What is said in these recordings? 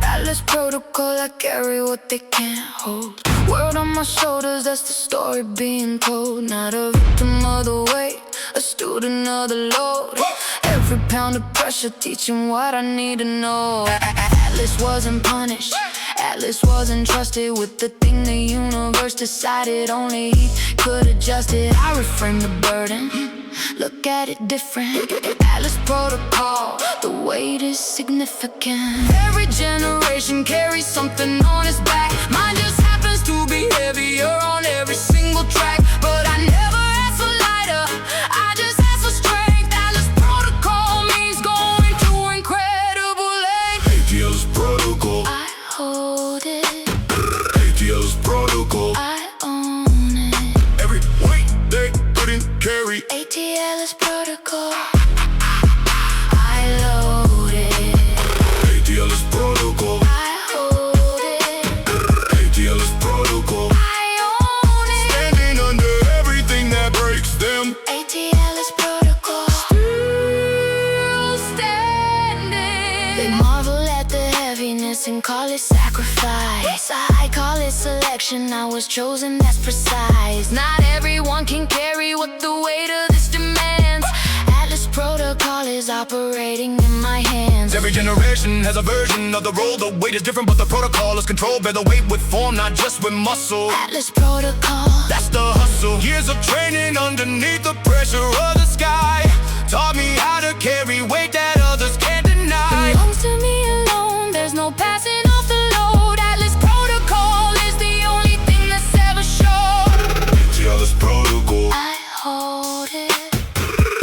Atlas protocol, I carry what they can't hold. Word on my shoulders, that's the story being told. Not a victim of the weight, a student of the load. Every pound of pressure teaching what I need to know. Atlas wasn't punished, Atlas wasn't trusted with the thing the universe decided only he could adjust it. I reframed the burden, look at it different. Atlas protocol, the weight is significant. Every generation carries something on its back. Mine just happens to be heavier on every single track. But I never asked for lighter, I just asked for strength. Atlas protocol means going to incredible lengths. ATL's protocol, I hold it, ATL's protocol. I own it. Every weight they couldn't carry. ATL's protocol, I load it, ATL's protocol, I hold it, ATL's protocol. I own it. Standing under everything that breaks them. ATL's protocol, still standing. They marvel at the heaviness and call it sacrifice. I call it selection, I was chosen, that's precise. Not everyone can carry what the weight of this demands. Atlas protocol is operating in my hands. Every generation has a version of the role. The weight is different, but the protocol is controlled. Bear the weight with form, not just with muscle. Atlas protocol, That's the hustle. Years of training underneath the pressure of the sky taught me how to carry weight that others can't deny. belongs to me alone, there's no passing off the load. Atlas protocol is the only thing that's ever shown. ATL's protocol, I hold it,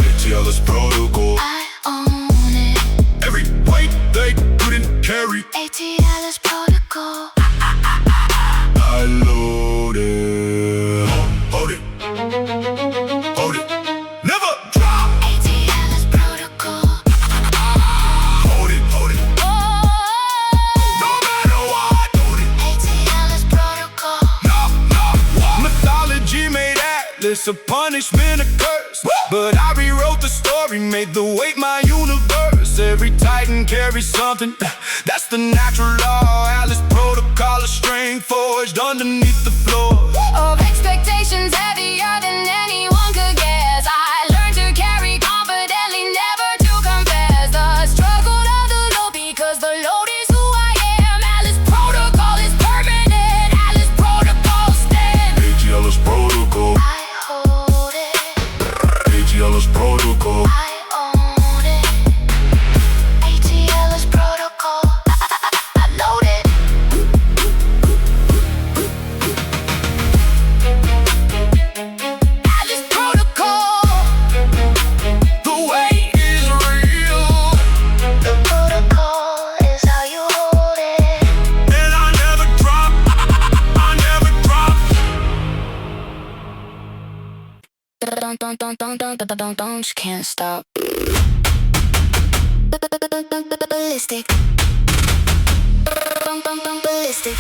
ATL's protocol. I own it. Every weight they couldn't carry. ATL's protocol, I load it. Hold it, hold it. Never drop. ATL's protocol. Hold it, hold it. Oh, No matter what. Hold it. ATL's protocol. What? Mythology made Atlas a punishment, a curse. But I rewrote the story, made the weight my universe. Every titan carries something, that's the natural law. Atlas protocol, a strength forged underneath the floor. Of expectations heavier than anyone could guess. I learned to carry confidently, never to confess the struggle of the load, because the load is who I am. Atlas protocol is permanent, Atlas protocol stands. ATL's protocol, I hold it, ATL's protocol. I own it. ATL's protocol, I load it. Atlas protocol, The weight is real, the protocol is how you hold it. and I never drop. I never drop. Don't, you can't stop. Ballistic. Ballistic.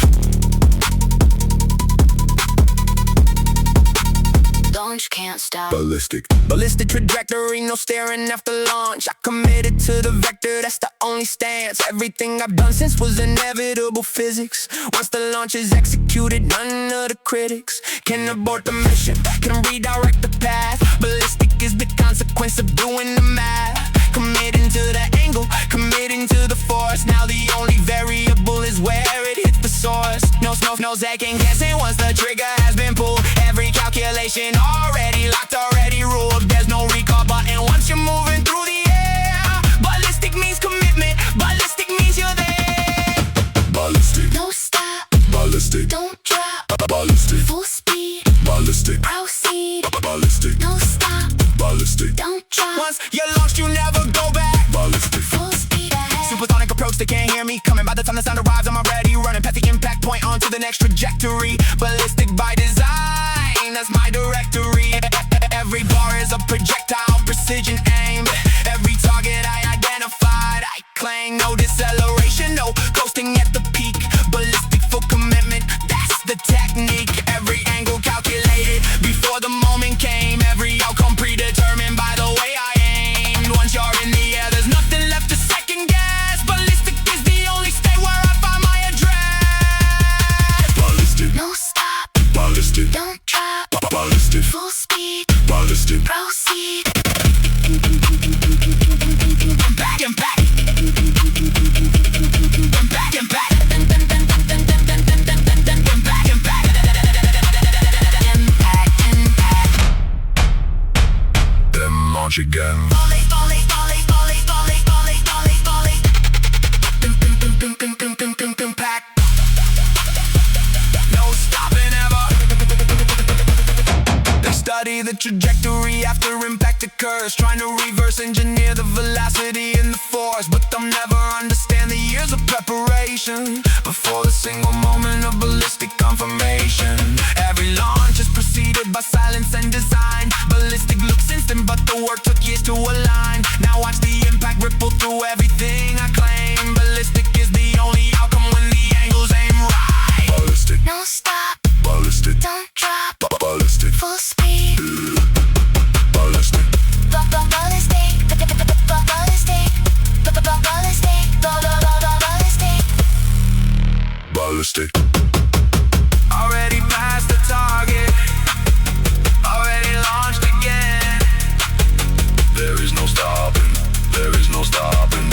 Don't, you can't stop. Ballistic trajectory, no staring after launch. I committed to the vector, that's the only stance. Everything I've done since was inevitable physics. Once the launch is executed, none of the critics can abort the mission, can redirect the path. Ballistic is the consequence of doing the math. Committing to the angle, committing to the force. Now the only variable is where it hits the source. No second guessing once the trigger has been pulled. Every calculation already locked, already ruled. There's no recall button once you're moving through the air. Ballistic means commitment, ballistic means you're there. Ballistic, No stop, ballistic, don't drop. ballistic, Full speed, ballistic, proceed. ballistic, No stop, ballistic. don't drop. Once you're launched, you never go back. Ballistic. Full speed ahead. Supersonic approach, they can't hear me coming. By the time the sound arrives, I'm already running past the impact point onto the next trajectory. Ballistic by design, that's my directory. Every bar is a projectile, precision aim. Every target I identified, I claim. No deceleration, no coasting at the peak. verse, trying to reverse engineer the velocity in the force. But they'll never understand the years of preparation before the single moment of ballistic confirmation. Every launch is preceded by silence and design. Ballistic looks instant, but the work took years to align. Now watch the impact ripple through everything I claim. Ballistic is the only outcome when the angles aim right. Ballistic, No stop, ballistic, don't drop, ballistic, full speed. ballistic, Ballistic, ballistic, ballistic. ballistic. Already past the target, already launched again. There is no stopping, there is no stopping.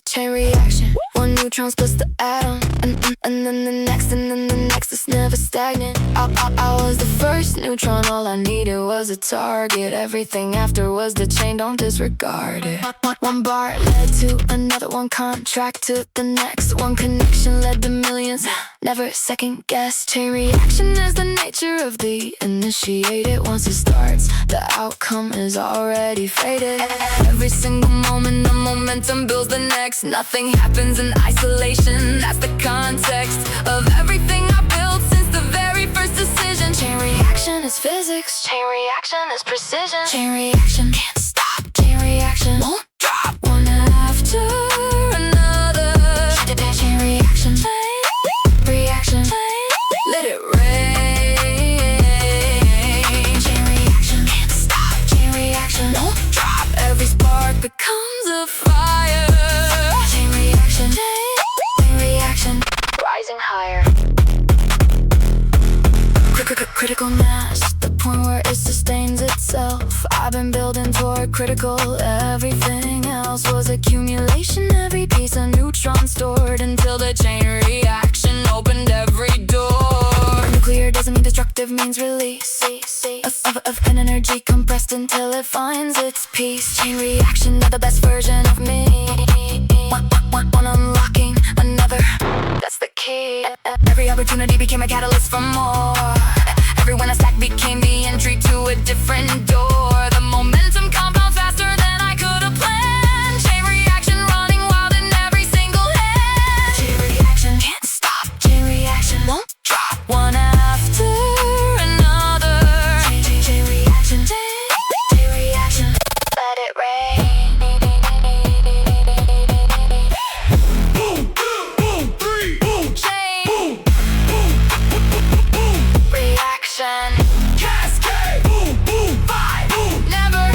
Chain reaction. One neutron splits the atom, and then the next, and then the next. It's never stagnant. I was the first neutron. All I needed was a target. Everything after was the chain. Don't disregard it. One bar led to another. One contract to the next. One connection led to millions. Never second guess. Chain reaction is the nature of the initiated. Once it starts, the outcome is already faded. Every single moment, the momentum builds the next. Nothing happens in isolation. That's the context of everything I built since the very first decision. Chain reaction is physics. Chain reaction is precision. Chain reaction can't stop. Chain reaction won't drop. One after another. Chain reaction. Reaction. Let it rain. Chain reaction can't stop. Chain reaction won't drop. Every spark becomes a fire. Chain reaction. Chain reaction. Rising higher. Critical mass, the point where it sustains itself. I've been building toward critical. Everything else was accumulation. Every piece a neutron stored until the chain reaction opened every door. Nuclear doesn't mean destructive, means release of an energy compressed until it finds its peace. Chain reaction, not the best version of me. One unlocking another. That's the key. Every opportunity became a catalyst for more. Every win I stacked became the entry to a different door. The momentum compounds faster than I could have planned. Chain reaction running wild in every single hand. Chain reaction can't stop. Chain reaction won't drop. One after another. Chain reaction. Chain reaction. Let it rain. Boom, boom, three, boom, Chain boom, boom, boom, boom, reaction. cascade, boom, boom, five, boom. Never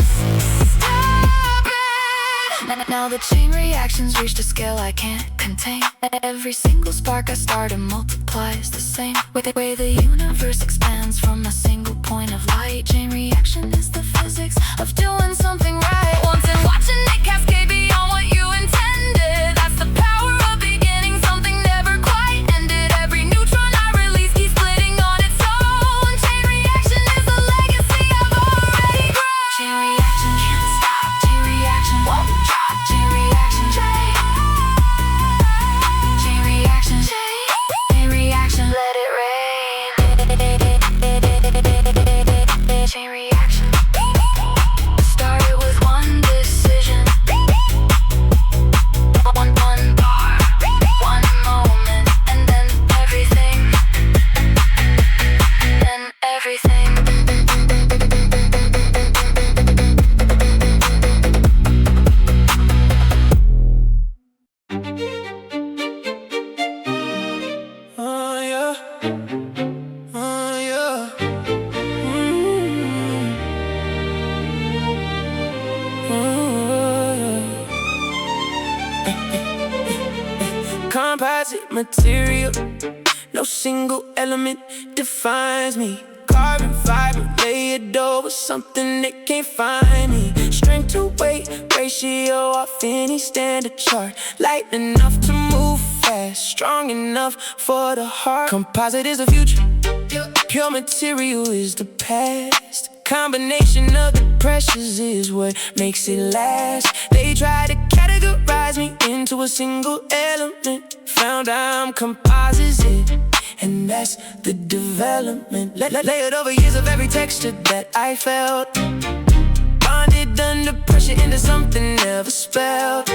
stop it. Now the chain reactions reached a scale I can't contain. Every single spark I start and multiplies the same. With the way the universe expands from a single point of light. Chain reaction is the physics of doing something right once and watching it cascade beyond what you intended. That's the power of beginning something never quite ended. Every neutron I release keeps splitting on its own. Chain reaction is a legacy I've already grown. Chain reaction can't stop. Chain reaction won't drop. Chain reaction. Chain reaction. Chain reaction. Let it rain. Chain reaction. Started with one decision. One bar, one moment, and then everything. Then everything. Yeah, yeah. Composite material, no single element defines me. Carbon fiber layered over something that can't find me. Strength to weight ratio off any standard chart. Light enough to move fast, strong enough for the heart. Composite is the future, pure material is the past. Combination of the pressures is what makes it last. They try to categorize me into a single element. Found I'm composite, and that's the development. Layered over years of every texture that I felt, bonded under pressure into something never spelled.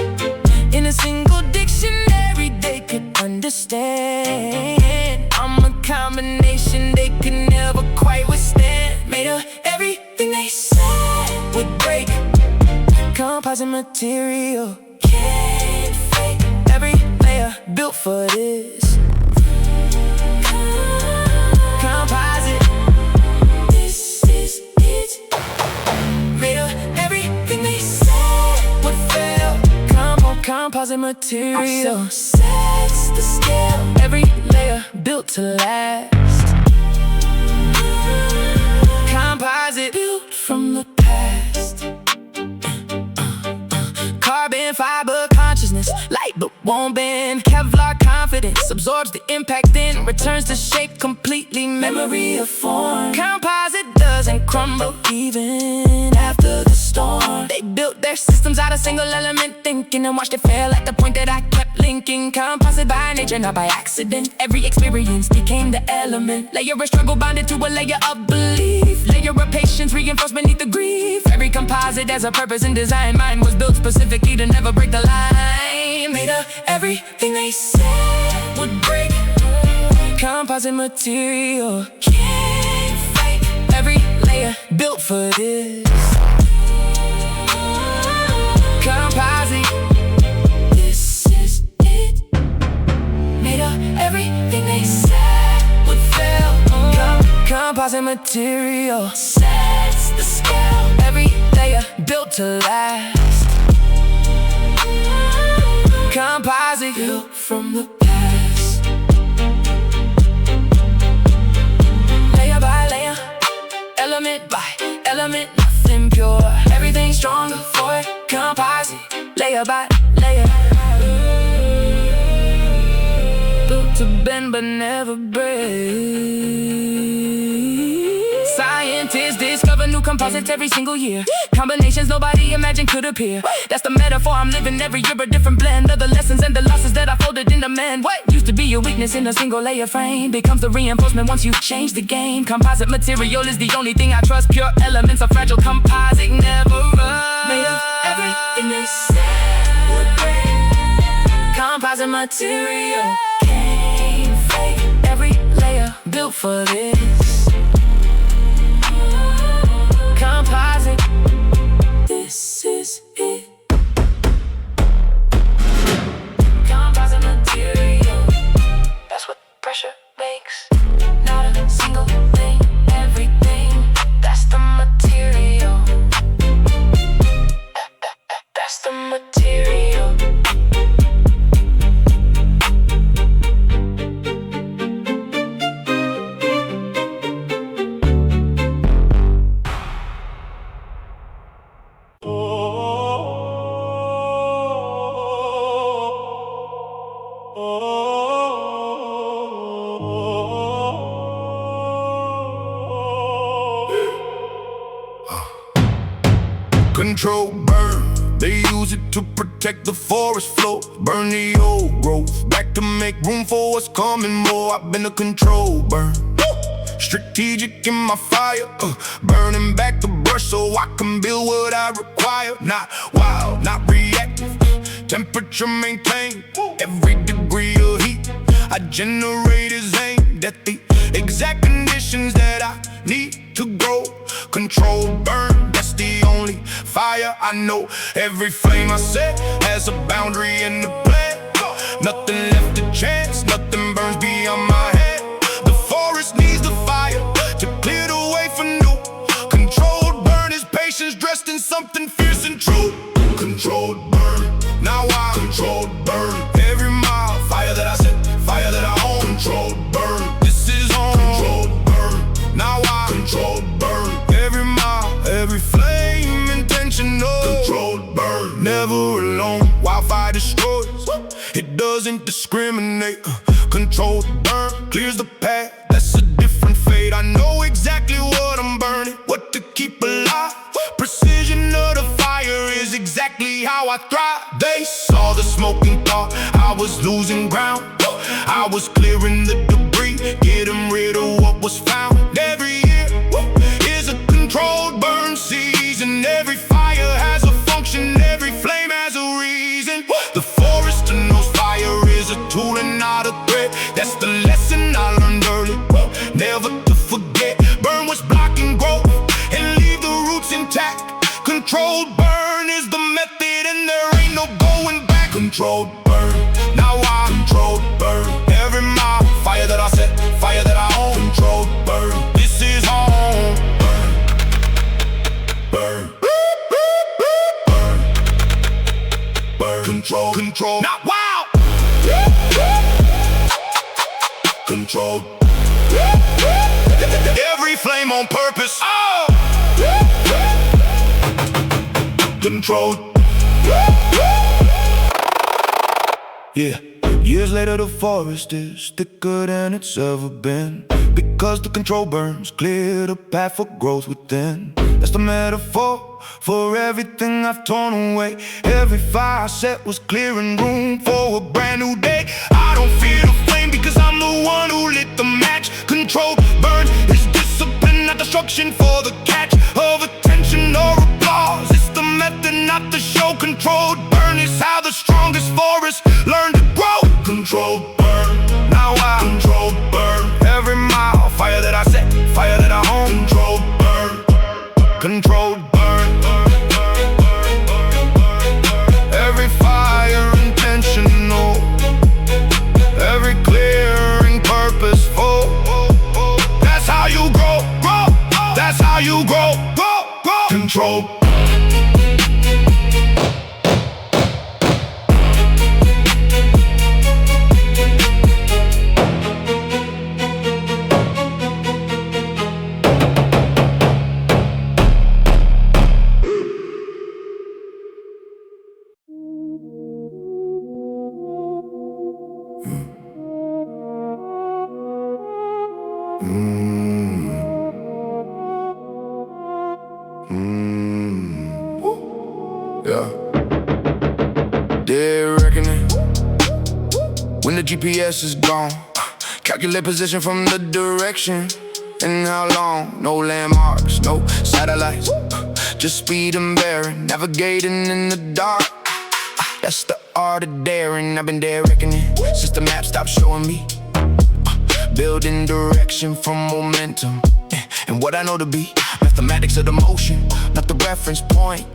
In a single dictionary they could understand. I'm a combination they could never quite withstand. Made of everything they said would break. Composite material, can't fake. Every layer built for this. Composite, this is it. Made of everything they said would fail. Composite material sets the scale. Every layer built to last. Composite built from the past. Carbon fiber consciousness, light but won't bend. Kevlar confidence absorbs the impact, then returns to shape completely. Memory of form. Composite doesn't crumble even after the storm. They built their systems out of single element thinking and watched it fail at the point that I kept linking. Composite by nature, not by accident. Every experience became the element. Layer of struggle bonded to a layer of belief. Layer of patience reinforced beneath the grief. Every composite has a purpose and design. Mine was built specifically to never break the line. Made of everything they said would break. Composite material, can't fake. Every layer built for this. Composite, this is it. Made of everything they said would fail. Composite material sets the scale. Every layer built to last. Composite built from the past. Layer by layer, element by element, nothing pure. Everything stronger for it. Composite, layer by layer. Built to bend but never break. Scientists discover new composites every single year. Combinations nobody imagined could appear. That's the metaphor I'm living every year, a different blend of the lessons and the losses that I folded in the man. What used to be a weakness in a single layer frame becomes the reinforcement once you change the game. Composite material is the only thing I trust. Pure elements of fragile composite never rust. Made of everything they said would break. Composite material, can't fake. Every layer built for this. Composite, this is it. Composite material, that's what pressure makes. Not a single thing, everything. That's the material. That's the material. Control burn, they use it to protect the forest floor. Burn the old growth, back to make room for what's coming more. I've been a control burn, strategic in my fire, burning back the brush so I can build what I require. Not wild, not reactive, temperature maintained. Every degree of heat I generate is aimed at the exact conditions that I need to grow. Controlled burn, that's the only fire I know. Every flame I set has a boundary and a plan. Nothing left to chance, nothing burns beyond my head. The forest needs the fire to clear the way for new. Controlled burn is patience dressed in something fierce and true. Controlled burn, now I controlled burn. Every mile, fire that I set, fire that I own. Controlled burn, this is on. Controlled burn, now I controlled burn. Every mile, every flame intentional. Controlled burn, never alone. Wildfire destroys, it doesn't discriminate. Controlled burn clears the path, that's a different fate. I know exactly what I'm burning, what to keep alive. Precision of the fire is exactly how I thrive. They smoke and thought I was losing ground. I was clearing the debris, rid of what was found. Every year is a controlled burn season. Every fire has a function, every flame has a reason. The forester knows fire is a tool and not a threat. That's the lesson I learned early, never to forget. Burn what's blocking growth and leave the roots intact. Controlled burn is the method and there ain't no going back. Controlled burn, now I controlled burn. Every mile, fire that I set, fire that I own. Controlled burn, this is home. Burn, burn, burn, burn. Control, now wow. Controlled, every flame on purpose. Oh, controlled. Yeah, years later the forest is thicker than it's ever been, because the control burns clear the path for growth within. That's the metaphor for everything I've torn away. Every fire I set was clearing room for a brand new day. I don't fear the flame because I'm the one who lit the match. Controlled burn is discipline, not destruction for the catch of attention or applause. It's the method, not the show. Controlled burn is how the strongest forests learn to grow. Controlled burn, now I controlled burn. Every mile, fire that I set, fire that I own. Controlled burn, controlled burn. Every fire intentional, every clearing purposeful. That's how you grow, grow. That's how you grow, grow, grow. Control. Yeah. They're reckoning when the GPS is gone. Calculate position from the direction and how long. No landmarks, no satellites, just speed and bearing, navigating in the dark. That's the art of daring. I've been there reckoning since the map stopped showing me. Building direction from momentum and what I know to be mathematics of the motion, not the reference point.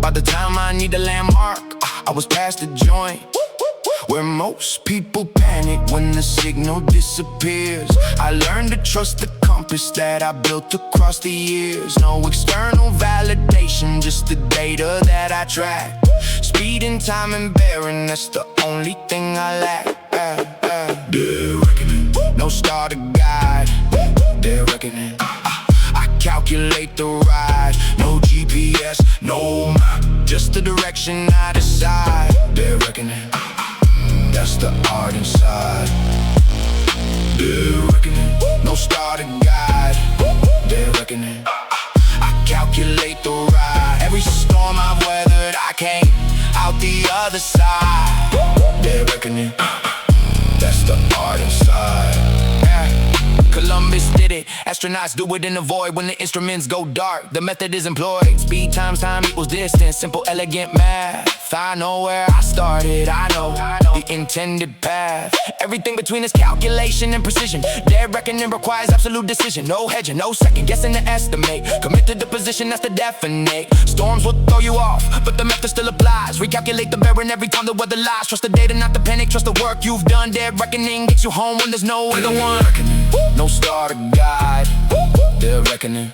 By the time I need a landmark, I was past the joint where most people panic when the signal disappears. I learned to trust the compass that I built across the years. No external validation, just the data that I track. Speed and time and bearing, that's the only thing I lack. They're reckoning, no starter guide. They're reckoning, I calculate the ride. No GPS, no map, just the direction I decide. They're reckoning, that's the art inside. They're reckoning, no starter guide. They're reckoning, I calculate the ride. Every storm I've weathered, I came out the other side. They're reckoning, that's the art inside. Columbus did it, astronauts do it in the void. When the instruments go dark, the method is employed. Speed times time equals distance, simple elegant math. I know where I started, I know the intended path. Everything between is calculation and precision. Their reckoning requires absolute decision. No hedging, no second guessing to estimate. Commit to the position, that's the definite. Storms will throw you off, but the method still applies. Recalculate the bearing every time the weather lies. Trust the data, not the panic, trust the work you've done. Their reckoning gets you home when there's no other one. No starter guide, they're reckoning.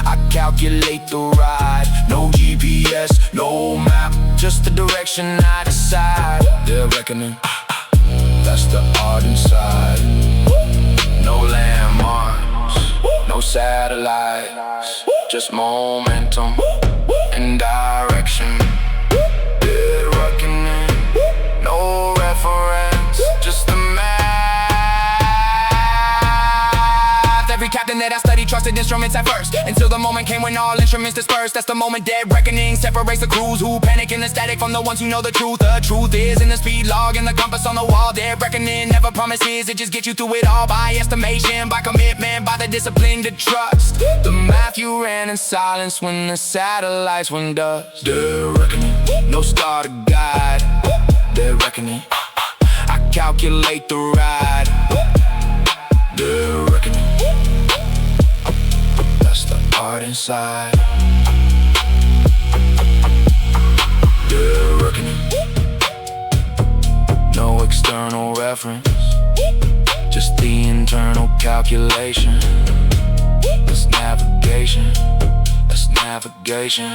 I calculate the ride. No GPS, no map, just the direction I decide. They're reckoning, that's the art inside. No landmarks, no satellites, just momentum and direction. They're reckoning, no reference, just the math. Every captain that I studied trusted instruments at first, until the moment came when all instruments dispersed. That's the moment dead reckoning separates the crews who panic in the static from the ones who know the truth. The truth is in the speed log and the compass on the wall. Dead reckoning never promises, it just gets you through it all. By estimation, by commitment, by the discipline to trust. The math you ran in silence when the satellites went dust. Dead reckoning, no star to guide. Dead reckoning, I calculate the ride. Dead reckoning, that's the art inside. Dead reckoning, no external reference, just the internal calculation. That's navigation, that's navigation.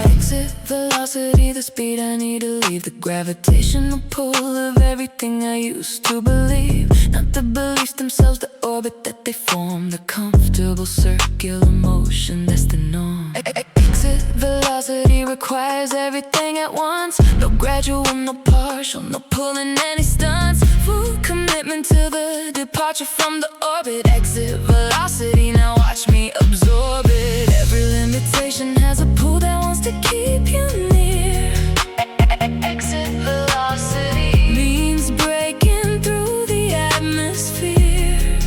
Exit velocity, the speed I need to leave, the gravitational pull of everything I used to believe. Not the beliefs themselves, the orbit that they form, the comfortable circular motion that's the norm. Exit velocity requires everything at once. No gradual, no partial, no pulling any stunts. Full commitment to the departure from the orbit. Exit velocity, now watch me absorb it. Every limitation has a pull that wants to keep you near. Exit velocity means breaking through the atmosphere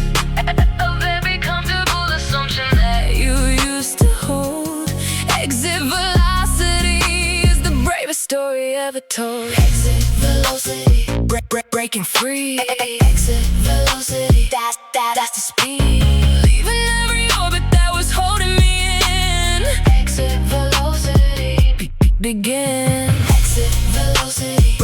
of every comfortable assumption that you used to hold. Exit velocity is the bravest story ever told. Exit velocity, breaking free. Exit velocity, that's the speed. Leaving every orbit that was holding me in. Exit velocity, begin. Exit velocity,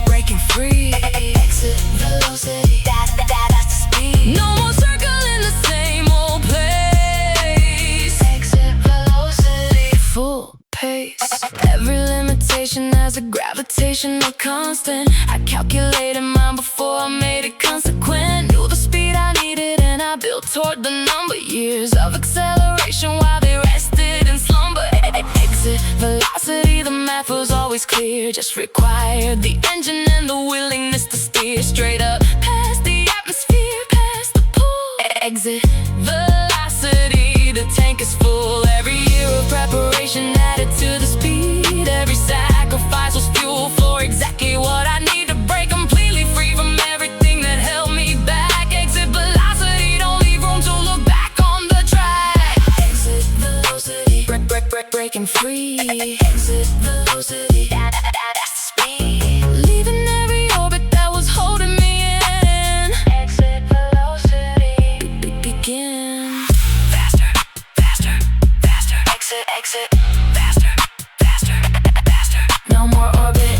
breaking free. Exit velocity, that's the speed. No more circling the same old place. Exit velocity, full pace. Every limitation has a gravitational constant. I calculated mine before I made it consequent. Knew the speed I needed and I built toward the number. Years of acceleration while they rested in slumber. Exit velocity, the math was always clear. Just required the engine and the willingness to steer straight up past the atmosphere, past the pull. Exit velocity, the tank is full. Every year of preparation added to the speed. Every sacrifice was fuel for exactly what I need to break completely free from everything that held me back. Exit velocity, don't leave room to look back on the track. Exit velocity, breaking free. Exit velocity, that's the speed. Leaving every orbit that was holding me in. Exit velocity, begin. Faster, faster, faster. Exit, faster, faster, faster. No more orbit.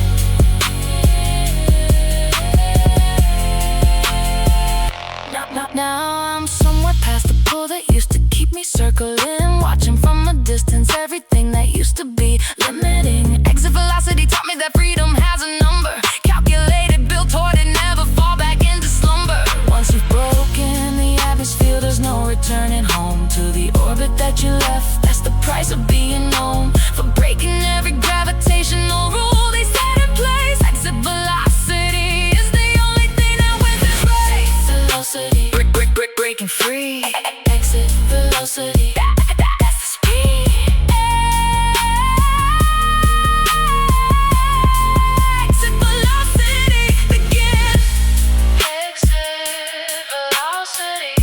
Now I'm somewhere past the pull that used to keep me circling. Watching from a distance everything that used to be limiting. Exit velocity taught me that freedom has a number. Calculated, built toward it, never fall back into slumber. Once you've broken the atmosphere, there's no returning home to the orbit that you left. That's the price of being known for breaking every gravitational rule they set in place. Exit velocity is the only thing that wins this race. Velocity, breaking free. Exit velocity, that's the speed. Exit velocity, begin. Exit velocity,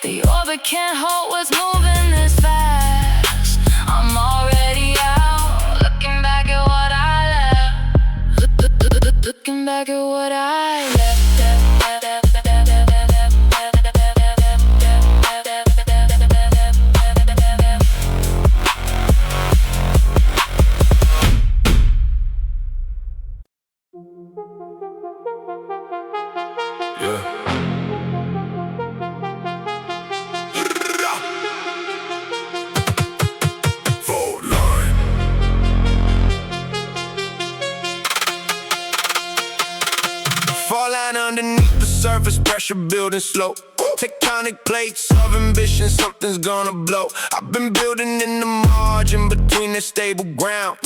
the orbit can't hold what's moving this fast. I'm already out, looking back at what I left. Looking back at what I left. Faultline. surface, pressure building slow. Tectonic plates of ambition, something's gonna blow. I've been building in the margin between the stable ground.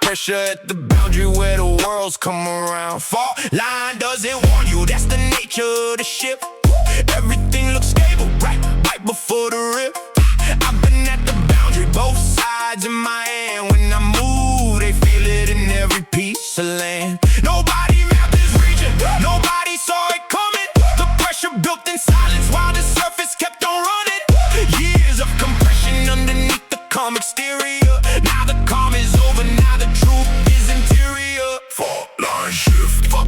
Pressure at the boundary where the worlds come around. Fault line doesn't warn you, that's the nature of the ship. Everything looks stable right before the rip. I've been at the boundary, both sides in my hand. When I move, they feel it in every piece of land. Nobody mapped this region, nobody saw it coming. The pressure built in silence while the surface kept on running. Years of compression underneath the calm exterior. Now the calm is over, now the truth is interior. Fault line shift, fault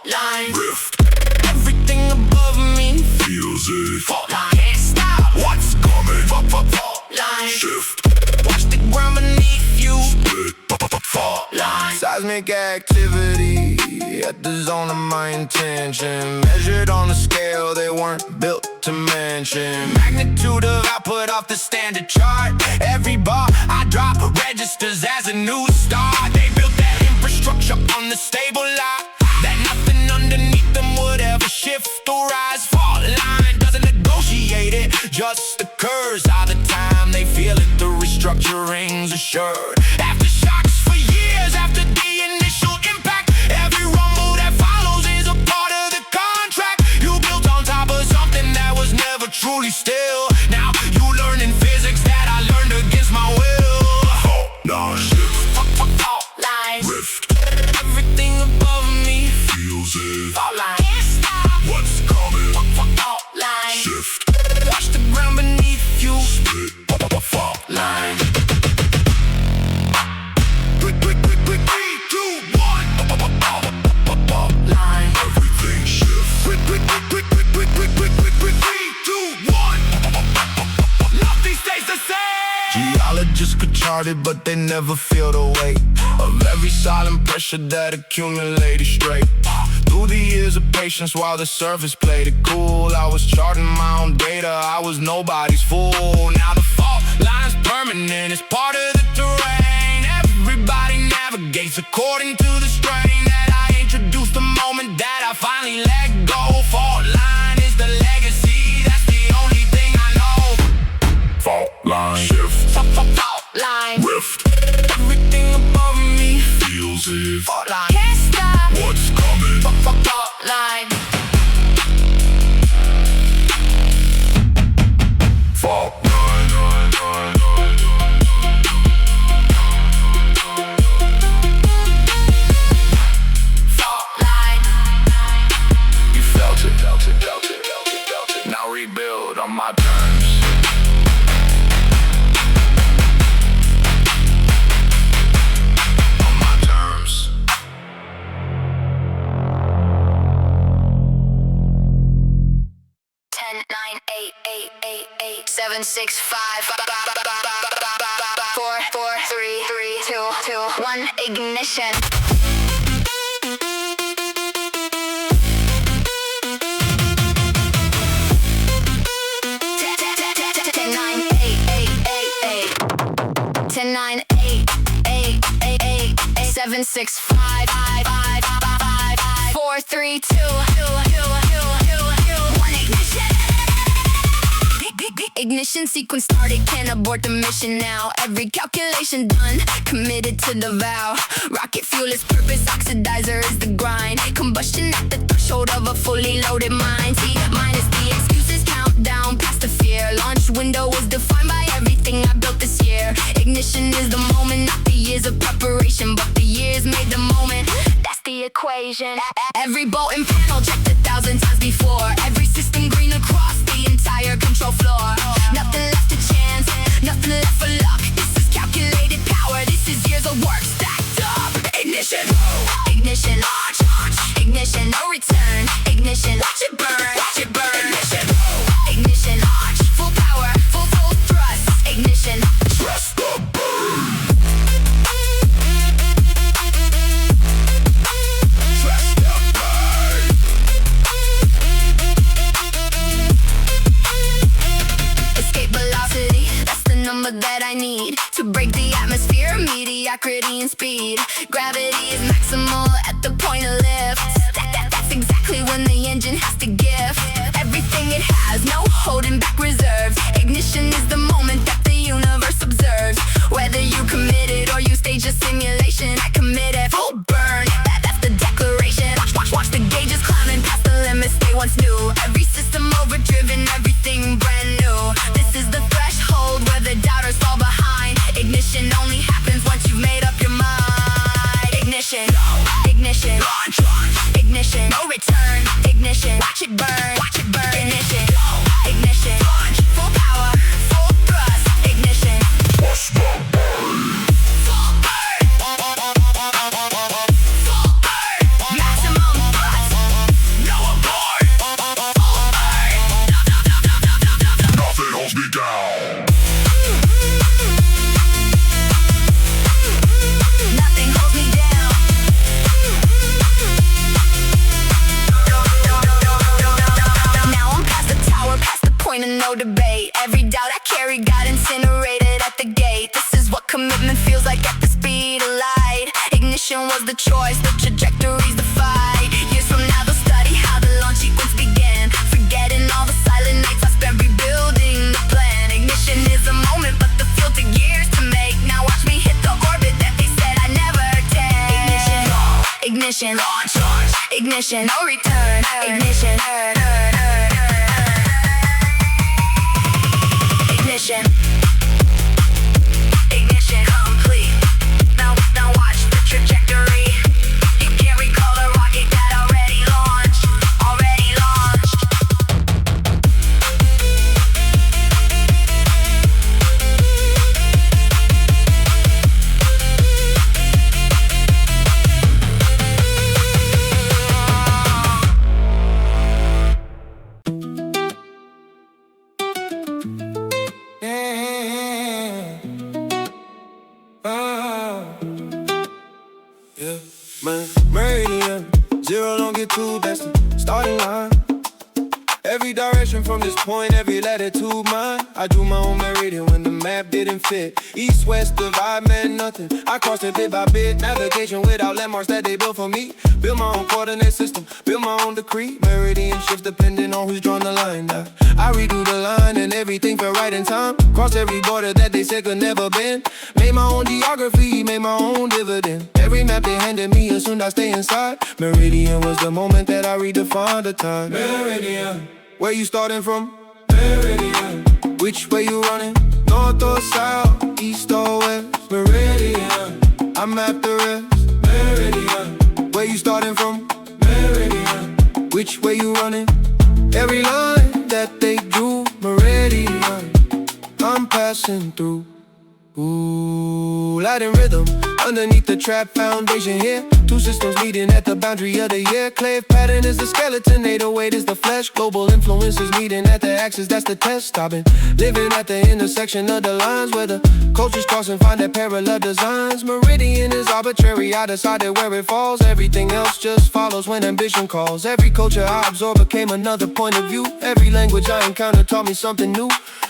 line rift, everything above me feels it. fault line, can't stop. What's coming? Fault line Shift, watch the ground beneath you. split, Fault line, seismic activity at the zone of my intention. Measured on a scale they weren't built to mention. Magnitude of output off the standard chart. Every bar I drop registers as a new start. They built that infrastructure on the stable lot, that nothing underneath them would ever shift or rise. Fault line doesn't negotiate it, just occurs all the time. They feel it, the restructuring's assured. Aftershocks for years after the initial impact. Every rumble that follows is a part of the contract. You built on top of something that was never truly still. Now you learn in physics that I learned against my will. fault line shift, Fault line, rift, everything above me. feels it. Fault line, can't stop. What's coming? Fault line, Shift, watch the ground beneath you. split, Fault line. 3, 2, 1. Fault line. Everything shifts. 3, 2, 1. Nothing stays the same. Geologists could chart it, but they never feel the weight of every silent pressure that accumulated straight through the years of patience while the surface played it cool. I was charting my own data, I was nobody's fool. Now the fault line's permanent, it's part of the terrain. Everybody navigates according to the strain that I introduced the moment that I finally let go. Fault line is the legacy, that's the only thing I know. Fault line, Shift, fault line, rift, everything above me. feels it. Fault line, can't stop. What's coming? Fault line, Fault line. fault line. You felt it. Now rebuild on my terms. On my terms. 10, 9, 8, 8, 8, 8, 7, 6, 5, 4, 4, 3, 3, 2, 2, 1, ignition. Ten, 9, 8, 8, 8, 8. 10, 9, 8, 8, 8, 8, 8, 7, 6, 5, 5, 5, 5, 5, 4, 3, 2, 2, 2, 1, ignition. Ignition sequence started, can't abort the mission now. Every calculation done, committed to the vow. Rocket fuel is purpose, oxidizer is the grind. Combustion at the threshold of a fully loaded mind. T minus the excuses, countdown past the fear. Launch window was defined by everything I built this year. Ignition is the moment, not the years of preparation, but the years made the moment. That's the equation. Every bolt and panel checked 1,000 times before. Every system green across the entire control floor. Nothing left to chance, nothing left for luck. This is calculated power, this is years of work stacked up. Ignition, ignition, launch, ignition, no return. Ignition, watch it burn, ignition, ignition, launch, full power, full thrust. Ignition, Trust the burn. Trust the burn. escape velocity, that's the number that I need to break the atmosphere, mediocrity and speed. Gravity is maximal at the point of lift. That's exactly when the engine has to give. it has no holding back reserves. Ignition is the moment that the universe observes. Whether you committed or you stage a simulation, I committed full burn. That's the declaration. Watch the gauges climbing past the limits they once knew. Every system overdriven, everything brand new. This is the threshold where the doubters fall behind. Ignition only happens once you've made up your mind. Ignition, ignition, ignition, no return. Ignition, watch it burn, ignition, ignition, full power, full thrust. Ignition, full burn, maximum thrust, no abort, full burn, Nothing holds me down. nothing holds me down. Now I'm past the tower, past the point of no debate. Every doubt I carried got incinerated at the gate. This is what commitment feels like at the speed of light. Ignition was the choice, the trajectory's the fight. Years from now they'll study how the launch sequence began, forgetting all the silent nights I spent rebuilding the plan. Ignition is a moment, but the fuel took years to make. Now watch me hit the orbit that they said I never take. Ignition, launch, ignition, no return. Ignition, ignition, ignition complete. Now watch the trajectory. You can't recall the rocket that already launched. Yeah, man, Meridian, zero don't get two, that's the starting line. Every direction from this point, every latitude mine. I drew my own meridian when the map didn't fit. East-west divide meant nothing. I crossed it bit by bit. Navigation without landmarks that they built for me. Build my own coordinate system, build my own decree. Meridian shifts depending on who's drawn the line. Now I redo the line and everything felt right in time. Crossed every border that they said could never bend. Made my own geography, made my own dividend. Every map they handed me as soon as I stay inside. Meridian was the moment that I redefined the time. Meridian, where you starting from? Meridian, which way you running? North or south, east or west? Meridian, I'm at the rest. Meridian, where you starting from? Meridian, which way you running? Every line that they drew, Meridian, I'm passing through. Ooh, light and rhythm underneath the trap foundation here. Two systems meeting at the boundary of the year. Clave pattern is the skeleton, 808 is the flesh. Global influences meeting at the axis, that's the test. I've been living at the intersection of the lines where the cultures cross and find their parallel designs. Meridian is arbitrary, I decided where it falls. Everything else just follows when ambition calls. Every culture I absorbed became another point of view. Every language I encountered taught me something new.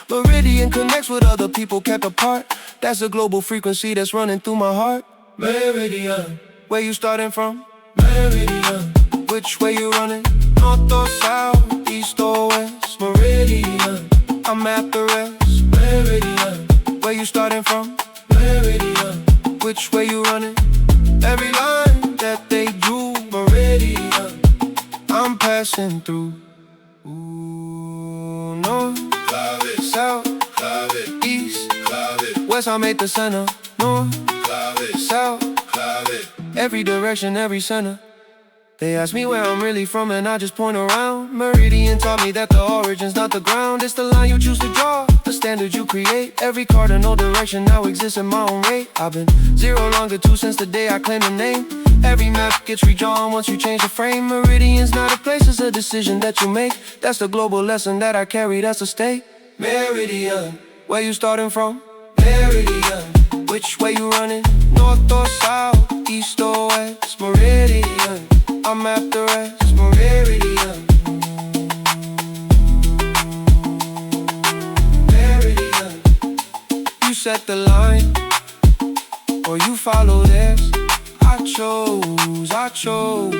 Meridian connects with other people kept apart. That's a global frequency that's running through my heart. Meridian, where you starting from? Meridian, which way you running? North or south, east or west? Meridian, I'm at the rest. Meridian, where you starting from? Meridian, which way you running? Every line that they drew, Meridian, I'm passing through. Ooh, north, south, east, west, I made the center. North, south, every direction, every center. They ask me where I'm really from and I just point around. Meridian taught me that the origin's not the ground. It's the line you choose to draw, the standard you create. Every cardinal direction now exists in my own rate. I've been zero longitude since the day I claimed the name. Every map gets redrawn once you change the frame. Meridian's not a place, it's a decision that you make. That's the global lesson that I carry, that's a state. Meridian, where you starting from? Meridian, which way you running? North or south, east or west? Meridian, I'm at the rest. Meridian, Meridian, you set the line, or you follow theirs. I chose.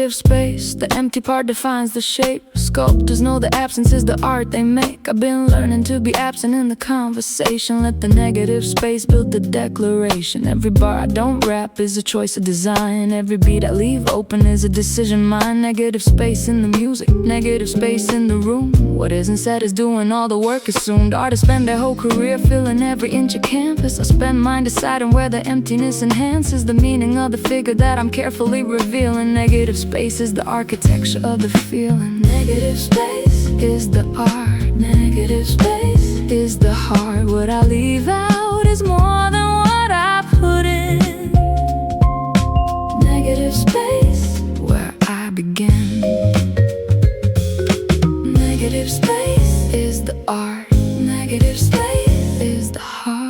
negative space. The empty part defines the shape. Sculptors know the absence is the art they make. I've been learning to be absent in the conversation. Let the negative space build the declaration. Every bar I don't rap is a choice of design. Every beat I leave open is a decision mine. Negative space in the music, negative space in the room. What isn't said is doing all the work assumed. Artists spend their whole career filling every inch of canvas. I spend mine deciding where the emptiness enhances the meaning of the figure that I'm carefully revealing. Negative space is the architecture of the feeling. Negative space is the art. Negative space is the heart. What I leave out is more than what I put in. Negative space, where I begin. Negative space is the art. Negative space is the heart.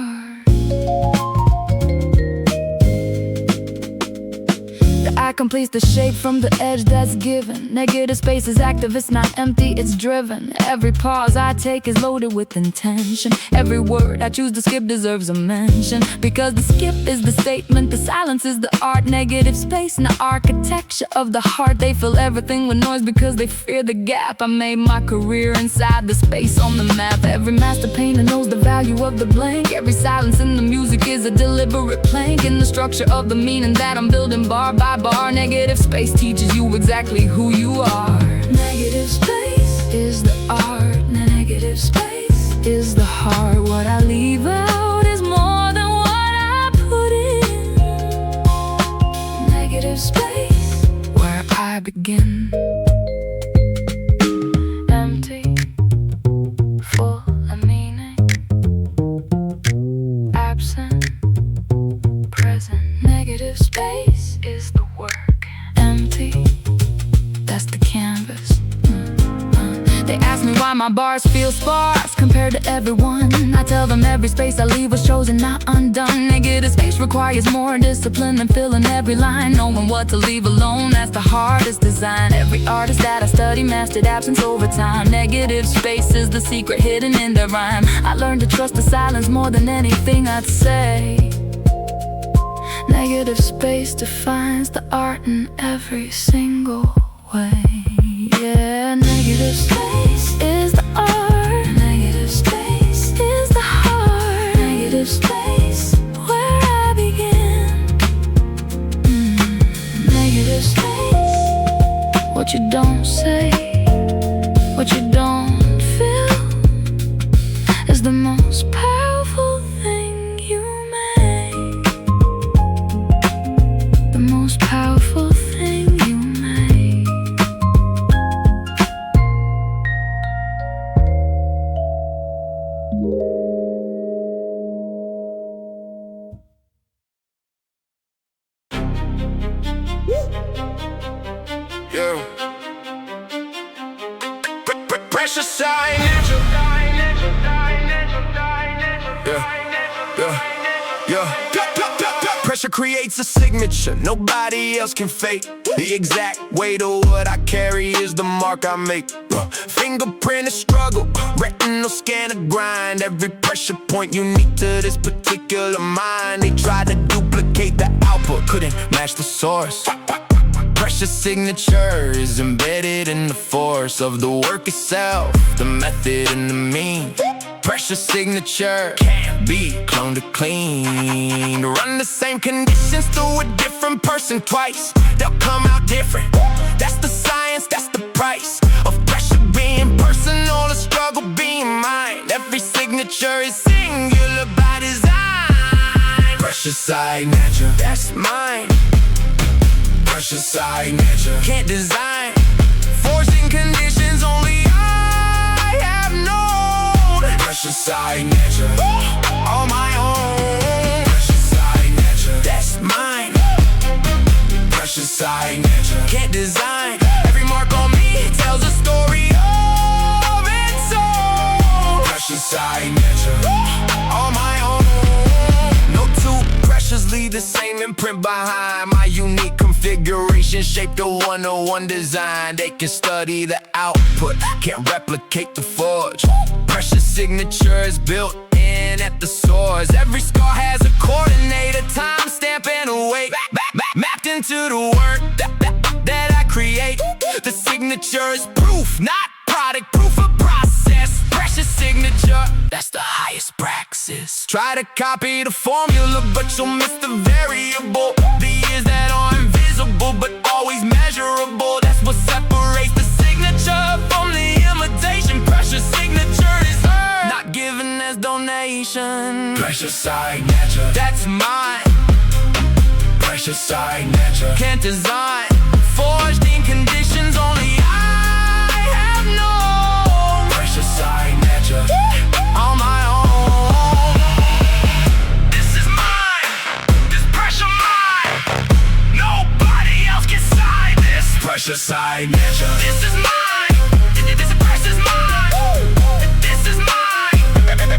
The eye completes the shape from the edge that's given. Negative space is active, it's not empty, it's driven. Every pause I take is loaded with intention. Every word I choose to skip deserves a mention. Because the skip is the statement, the silence is the art. Negative space and the architecture of the heart. They fill everything with noise because they fear the gap. I made my career inside the space on the map. Every master painter knows the value of the blank. Every silence in the music is a deliberate plank in the structure of the meaning that I'm building bar by bar. Negative space teaches you exactly who you are. Negative space is the art. Negative space is the heart. What I leave out is more than what I put in. Negative space, where I begin. Empty, full of meaning. Absent, present. Negative space is the work. Empty, that's the canvas. They ask me why my bars feel sparse compared to everyone. I tell them every space I leave was chosen, not undone. Negative space requires more discipline than filling every line. Knowing what to leave alone, that's the hardest design. Every artist that I study mastered absence over time. Negative space is the secret hidden in their rhyme. I learned to trust the silence more than anything I'd say. Negative space defines the art in every single way. Yeah, negative space is the art. Negative space is the heart. Negative space, where I begin. Negative space, what you don't say, what you don't feel, is the most powerful thing you make. The most powerful thing you make. Yeah. Pressure sign. Yeah. Pressure creates a signature nobody else can fake. The exact weight of what I carry is the mark I make. Fingerprint of struggle, retinal scan of grind. Every pressure point unique to this particular mind. They tried to duplicate the output, couldn't match the source. Pressure signature is embedded in the force of the work itself, the method and the mean. Pressure signature can't be cloned or cleaned. Run the same conditions through a different person twice, they'll come out different. That's the science, that's the price of pressure being personal, the struggle being mine. Every signature is singular by design. Pressure signature, that's mine. Pressure signature, can't design. Forcing conditions only I have known. Pressure signature, all my own. Pressure signature, that's mine. Pressure signature, can't design. Every mark on me tells a story of its own. Pressure signature, all my own. No two pressures leave the same imprint behind. My unique configuration shaped a one-on-one design. They can study the output, can't replicate the forge. Pressure signature is built in at the source. Every scar has a coordinate, a time stamp and a weight, mapped into the work that I create. signature is proof, not product, proof of process. Precious signature, that's the highest praxis. Try to copy the formula, but you'll miss the variable. The years that are invisible, but always measurable. That's what separates the signature from the imitation. Precious signature is earned, not given as donation. Precious signature, That's mine, precious signature. can't design. Forged in conditions only I have known. Precious signature, On my own. This is mine, this pressure mine. Nobody else can sign this. precious signature. This is mine, this press is mine. This is mine.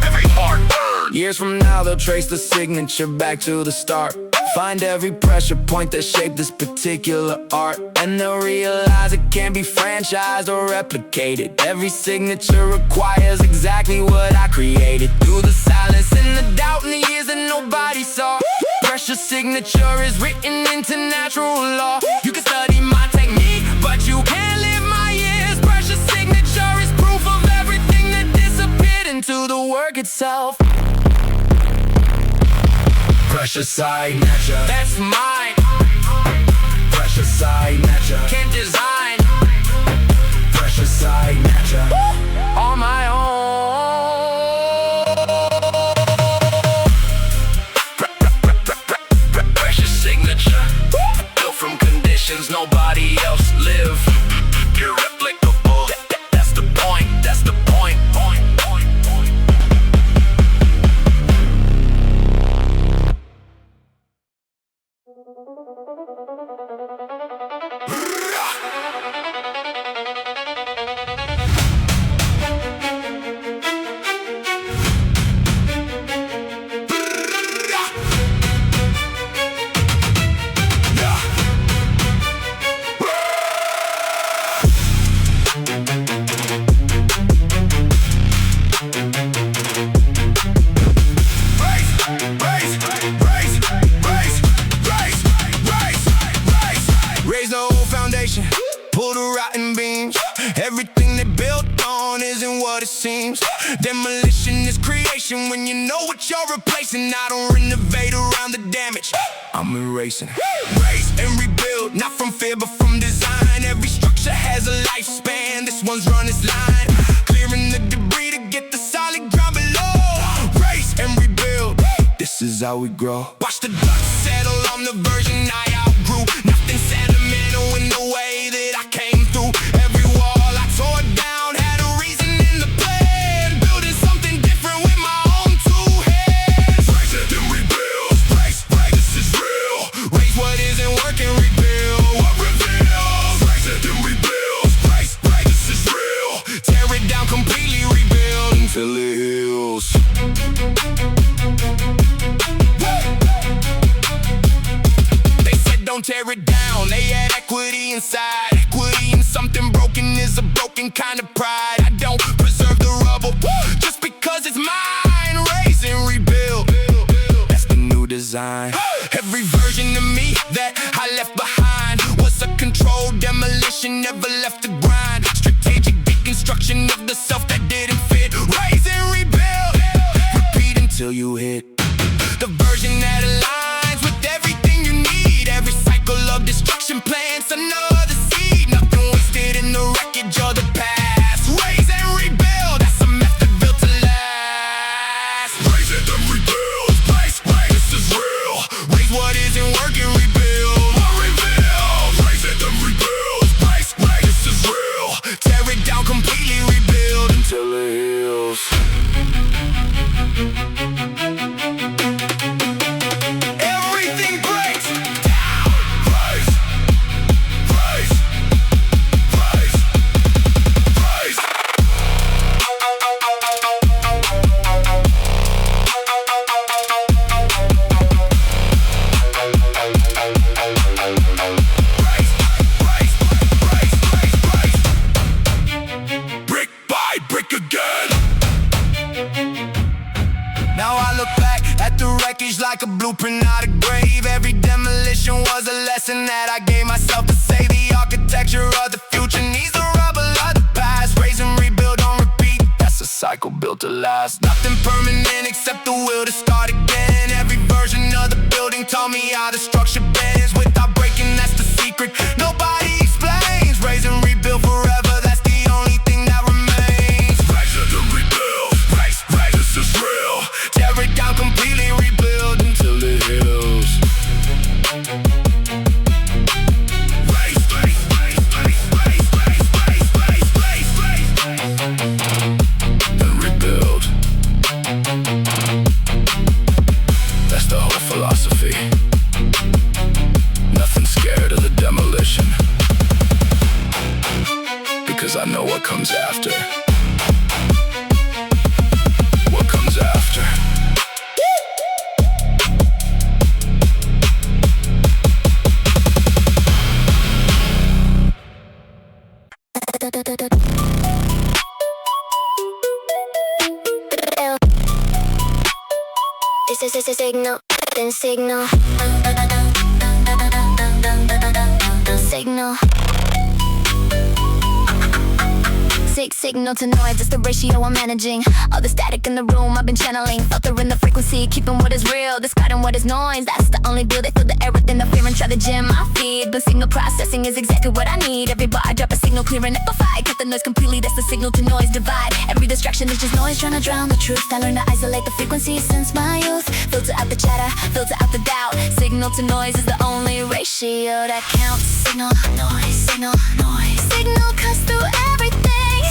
Every part earned. Years from now they'll trace the signature back to the start. Find every pressure point that shaped this particular art, and they'll realize it can't be franchised or replicated. Every signature requires exactly what I created. Through the silence and the doubt and the years that nobody saw, precious signature is written into natural law. You can study my technique, but you can't live my years. Precious signature is proof of everything that disappeared into the work itself. Precious signature, That's mine, precious signature. can't design. Precious signature, On my own. precious signature. Built from conditions nobody else live. Irreplicable. That's the point. That's the point. Raise the whole foundation, pull the rotten beams. Everything they built on isn't what it seems. Demolition is creation when you know what you're replacing. I don't renovate around the damage, I'm erasing. Raze and rebuild, not from fear but from design. Every structure has a lifespan, this one's run its line. Clearing the debris to get the solid ground below. Raze and rebuild, this is how we grow. Watch the dust settle on the version I outgrew. Nothing sentimental in the way that I came through. Every wall I tore down had a reason in the plan. Building something different with my own two hands. Raze and rebuild. Raze, this is real. Raise what isn't working, rebuild What reveals? Raze and rebuild. Raze, this is real. Tear it down completely, rebuild Till it heals. They said don't tear it down, they had equity inside. Equity in something broken is a broken kind of pride. I don't preserve the rubble just because it's mine. Raise and rebuild, that's the new design. Every version of me that I left behind was a controlled demolition, never left the grind. Strategic deconstruction of the self that didn't fit. Raise and rebuild, repeat until you hit the version that aligns with everything you need. Every cycle of destruction plants another seed. Nothing wasted in the wreckage of the past. Raise and rebuild, that's a method built to last. Raze and rebuild. Raze, this is real. Raise what isn't working, rebuild What reveals? Raze and rebuild. Raze, this is real. Tear it down completely, rebuild Till it heals. everything breaks. Raze, raze, raze, raze. Brick by brick again. Now I look back at the wreckage like a blueprint out of grave. Every demolition was a lesson that I gave myself to say the architecture of the future needs a built to last. Nothing permanent except the will to start again. Every version of the building taught me how to structure bends without breaking, that's the secret nobody explains. Raze and rebuild forever, that's the only thing that remains. Raze and rebuild, raze, this is real. Tear it down completely, rebuild until it heals. Raze, raze, raze, raze, raze, raze, raze, raze, raze, raze, And rebuild. That's the whole philosophy. Nothing scared of the demolition, because I know what comes after. What comes after? This is a signal, then signal. Signal. Signal to noise, it's the ratio I'm managing. All the static in the room I've been channeling. Filtering the frequency, keeping what is real, discarding what is noise. That's the only deal, they feel the air within the fear and try to jam my feed. But signal processing is exactly what I need. Every bar I drop a signal clear and amplified. Cut the noise completely, that's the signal to noise divide. Every distraction is just noise trying to drown the truth. I learned to isolate the frequency since my youth. Filter out the chatter, filter out the doubt. Signal to noise is the only ratio that counts. Signal, noise, signal, noise. Signal cuts through everything.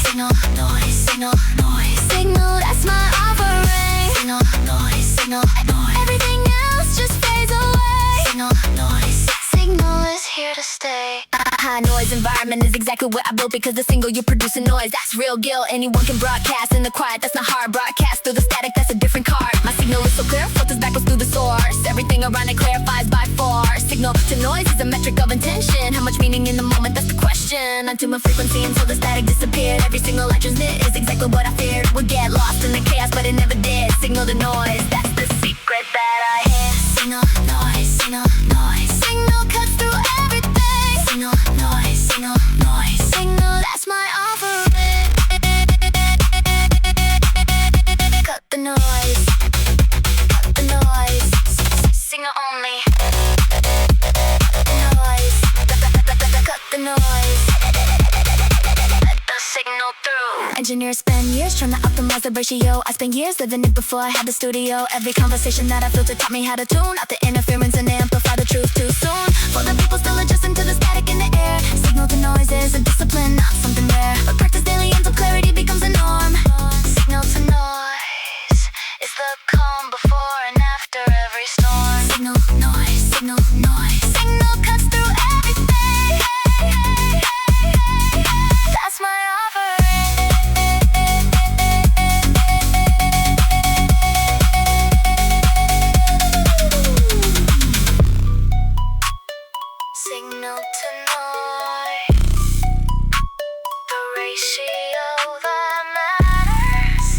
Signal, noise, signal, noise. Signal, that's my offering. Signal, noise, signal, noise. Everything else just fades away. Signal, noise. Signal is here to stay. High noise environment is exactly what I built, because the single you're producing noise, that's real guilt. Anyone can broadcast in the quiet, that's not hard. Broadcast through the static, that's a different card. My signal is so clear, filters backwards through the source. Everything around it clarifies by force. Signal to noise is a metric of intention. How much meaning in the moment, that's the question. I tune my frequency until the static disappeared. Every single I transmit is exactly what I feared. Would get lost in the chaos, but it never did. Signal to noise, that's the secret that I hear. Signal, noise, signal, noise. Signal cuts through everything. Signal, noise, signal, noise. Signal, that's my offering. Cut the noise. Cut the noise. Signal only. Noise. Cut the noise. Let the signal through. Engineers spend years trying to optimize the ratio. I spent years living it before I had the studio. Every conversation that I filtered taught me how to tune out the interference and amplify the truth too soon. For the people still adjusting to the static in the air. Signal to noise is a discipline, not something rare. But practice daily until clarity becomes a norm. Signal to noise is the calm before and after every storm. Signal, noise, signal, noise. Signal cuts through everything. That's my offering. Signal to noise, the ratio that matters.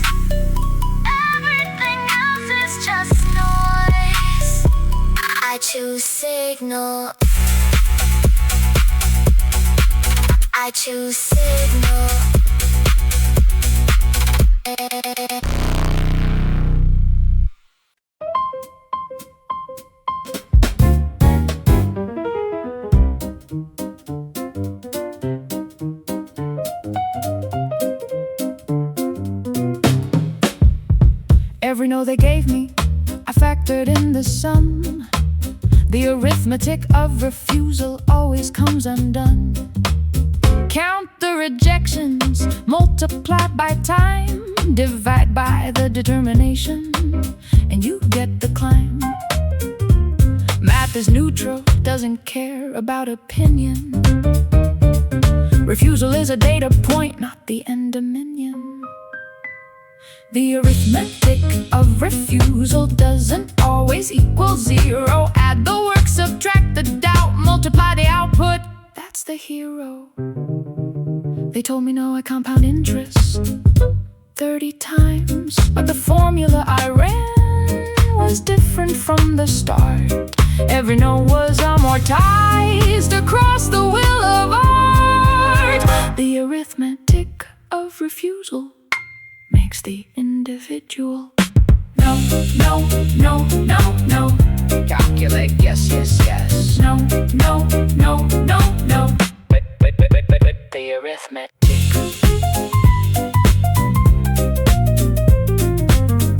Everything else is just noise. I choose signal. I choose signal. Every note they gave me, I factored in the sum. The arithmetic of refusal always comes undone. Count the rejections, multiply by time, divide by the determination, and you get the climb. Math is neutral, doesn't care about opinion. Refusal is a data point, not the end dominion. The arithmetic of refusal doesn't always equal zero. Add the work, subtract the doubt, multiply the output. That's the hero. They told me no, I compound interest 30 times, but the formula I ran was different from the start. Every no was amortized across the wheel of art. The arithmetic of refusal made makes the individual. No, no, no, no, no. Calculate, yes, yes, yes. No, no, no, no, no. The arithmetic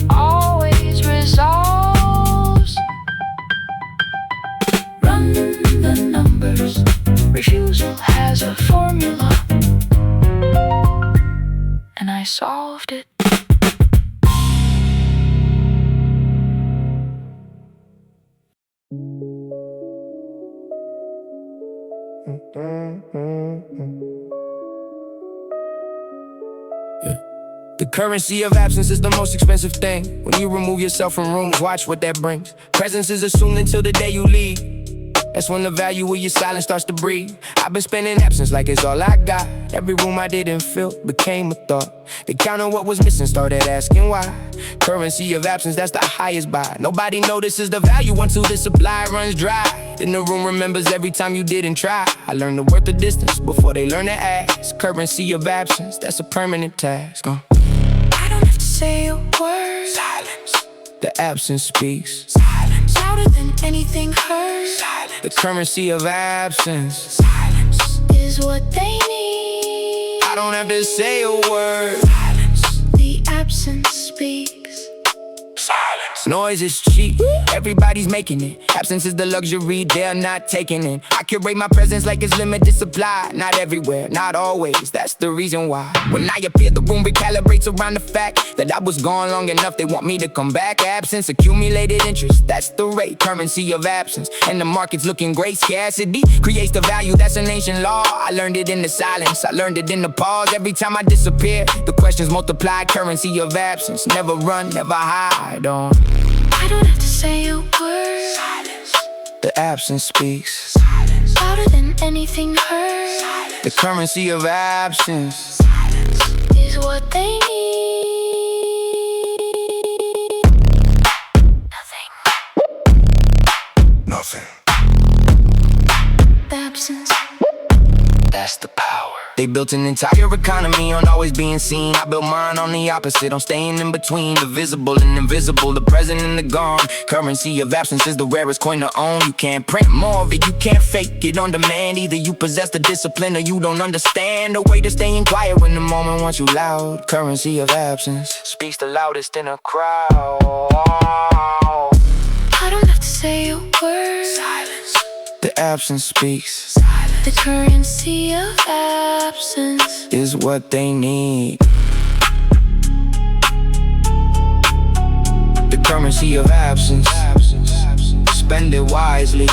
always resolves. Run the numbers. Refusal has a formula, and I solved it. The currency of absence is the most expensive thing. When you remove yourself from rooms, watch what that brings. Presence is assumed until the day you leave. That's when the value of your silence starts to breathe. I've been spending absence like it's all I got. Every room I didn't fill became a thought. They counted what was missing, started asking why. Currency of absence, that's the highest buy. Nobody notices the value until the supply runs dry. Then the room remembers every time you didn't try. I learned the worth of distance before they learn to ask. Currency of absence, that's a permanent task. I don't have to say a word. Silence. The absence speaks. Silence. Louder than anything heard. Silence. The currency of absence. Silence is what they need. I don't have to say a word. Silence. The absence speaks. Silence. Noise is cheap, everybody's making it. Absence is the luxury they're not taking in. I curate my presence like it's limited supply. Not everywhere, not always, that's the reason why. When I appear, the room recalibrates around the fact that I was gone long enough, they want me to come back. Absence, accumulated interest, that's the rate. Currency of absence, and the market's looking great. Scarcity creates the value, that's an ancient law. I learned it in the silence, I learned it in the pause. Every time I disappear, the questions multiply. Currency of absence, never run, never hide on. I don't have to say a word. Silence. The absence speaks. Silence. Louder than anything heard. Silence. The currency of absence. Silence is what they need. Nothing. The absence. That's the power. They built an entire economy on always being seen. I built mine on the opposite, on staying in between the visible and invisible, the present and the gone. Currency of absence is the rarest coin to own. You can't print more of it, you can't fake it on demand. Either you possess the discipline or you don't understand the way to staying quiet when the moment wants you loud. Currency of absence speaks the loudest in a crowd. I don't have to say a word. Silence. The absence speaks. The currency of absence is what they need. The currency of absence. Spend it wisely.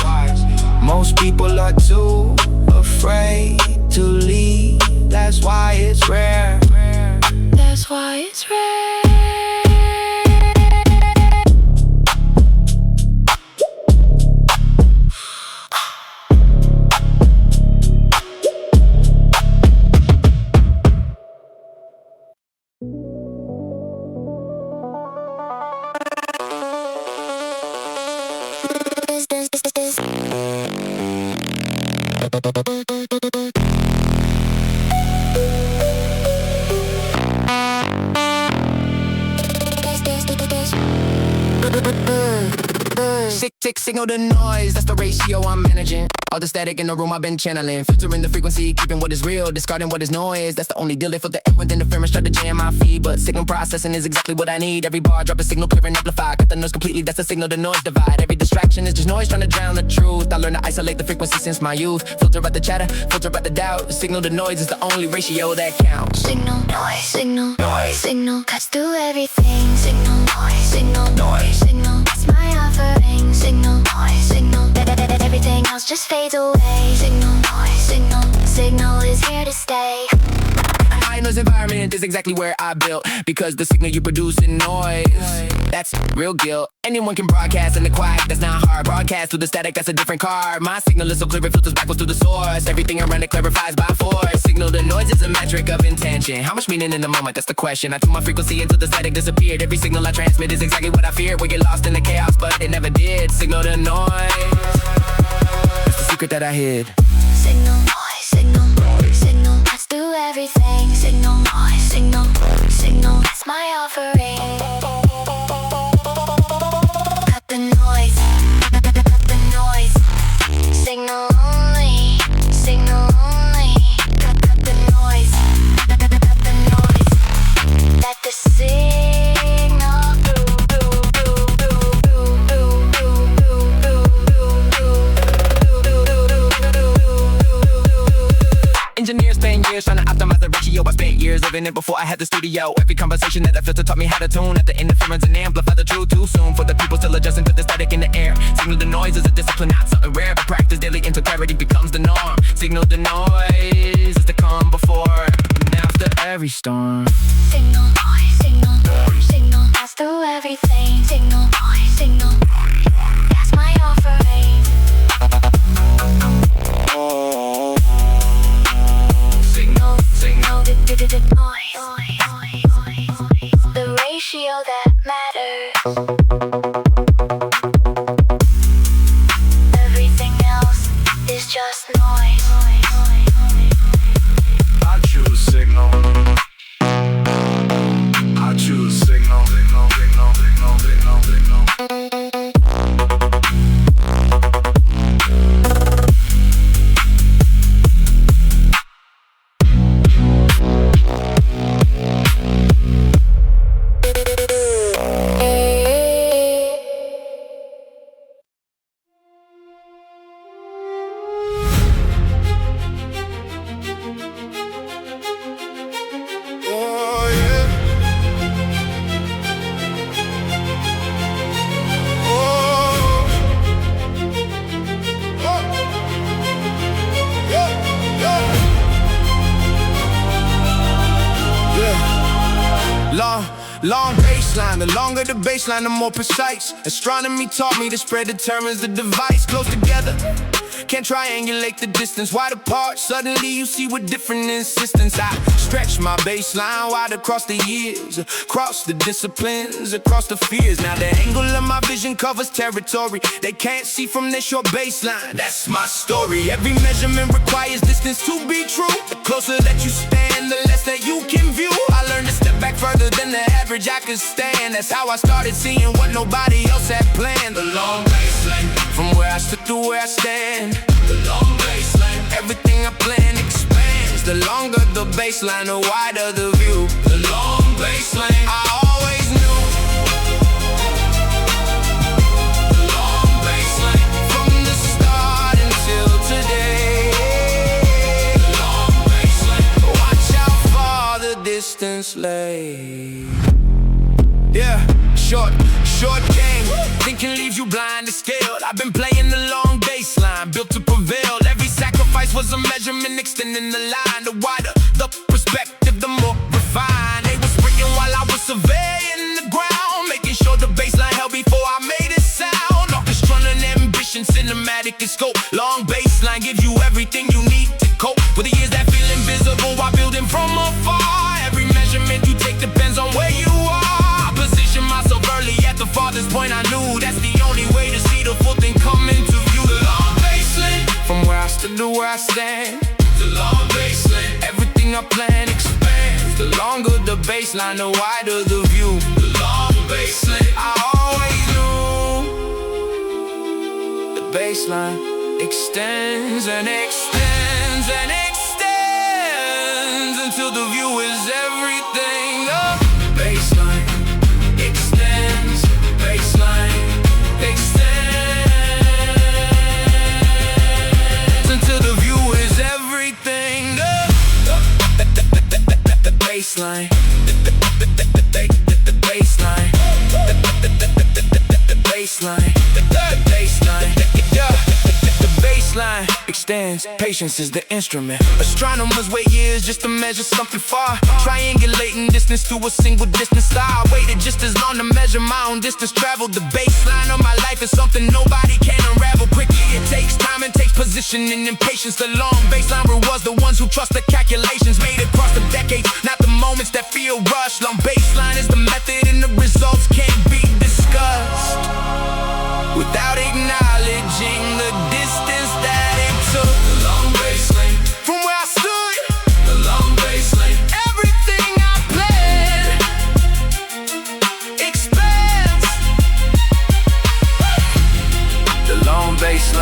Most people are too afraid to leave. That's why it's rare. That's why it's rare. Signal the noise, that's the ratio I'm managing. All the static in the room I've been channeling. Filtering the frequency, keeping what is real, discarding what is noise. That's the only deal, they filter it with interference, try to jam my feed. But signal processing is exactly what I need. Every bar drop a signal, clear and amplify. Cut the noise completely, that's the signal to noise divide. Every distraction is just noise trying to drown the truth. I learned to isolate the frequency since my youth. Filter out the chatter, filter out the doubt. Signal to noise is the only ratio that counts. Signal, noise, signal, noise, signal cuts through everything. Signal, noise, signal, noise, signal. That's my offering. Signal, noise, signal. Everything else just fades away. Signal, noise, signal, signal is here to stay. A high noise environment is exactly where I built, because the signal you produce in noise, that's real guilt. Anyone can broadcast in the quiet, that's not hard. Broadcast through the static, that's a different card. My signal is so clear, it filters backwards to the source. Everything around it clarifies by force. Signal to noise is a metric of intention. How much meaning in the moment, that's the question. I tune my frequency until the static disappeared. Every signal I transmit is exactly what I feared. We get lost in the chaos, but it never did. Signal to noise, that's the secret that I hid. Signal, noise, signal, signal cuts through everything. Signal, noise, signal, signal. That's That's my offering. Cut the noise, cut the noise. Signal only, signal only. Cut the noise, cut the noise. Let the signal Engineers spend years trying to optimize the ratio. I spent years living it before I had the studio. Every conversation that I filter taught me how to tune at the interference and amplify the truth too soon. For the people still adjusting to the static in the air. Signal the noise is a discipline, not something rare. But practice daily until clarity becomes the norm. Signal the noise is the calm before and after every storm. signal noise, signal noise, signal. Pass through everything. Signal noise, signal. That's my offering. Signal, signal, noise. The ratio that matters. Everything else is just noise. I choose signal. I choose signal, signal, signal, signal, signal, signal. Oh, yeah. Oh. Oh. Yeah. Long baseline, the longer the baseline, the more precise. Astronomy taught me the spread determines the device. Close together, can't triangulate the distance. Wide apart, suddenly you see with different insistence. I stretch my baseline wide across the years, across the disciplines, across the fears. Now the angle of my vision covers territory they can't see from their short baseline. That's my story. Every measurement requires distance to be true. The closer that you stand, the less that you can view. I learned to step back further than the average I could stand. That's how I started seeing what nobody else had planned. The long baseline, from where I stood to where I stand. The long baseline, everything I plan expands. The longer the baseline, the wider the view. The long baseline, I always knew. The long baseline, from the start until today. The long baseline, watch how far the distance lay. Yeah, short game. Thinking leaves you blind and scaled. I've been playing the long baseline, built to prevail. Every sacrifice was a measurement, extending the line. The wider the perspective, the more refined. They were sprinting while I was surveying the ground, making sure the baseline held before I made it sound. Orchestra and ambition, cinematic in scope. Long baseline gives you everything you need to cope with the years that feel invisible while building from afar. Every measurement you take depends on where you are. Myself early at the farthest point I knew. That's the only way to see the full thing come into view. The long baseline, from where I stood to where I stand. The long baseline, everything I plan expands. The longer the baseline, the wider the view. The long baseline, I always knew. The baseline extends and extends and extends until the view is everything. The baseline extends, baseline extends until the view is everything. The baseline, the baseline, the baseline, the baseline extends. Patience is the instrument. Astronomers wait years just to measure something far, triangulating distance to a single distance star. I waited just as long to measure my own distance traveled. The baseline of my life is something nobody can unravel quickly. It takes time and takes positioning and patience. The long baseline rewards the ones who trust the calculations made across the decades, not the moments that feel rushed. Long baseline is the method and the results can't be discussed without acknowledging the distance that it took. The long baseline, from where I stood. The long baseline, everything I planned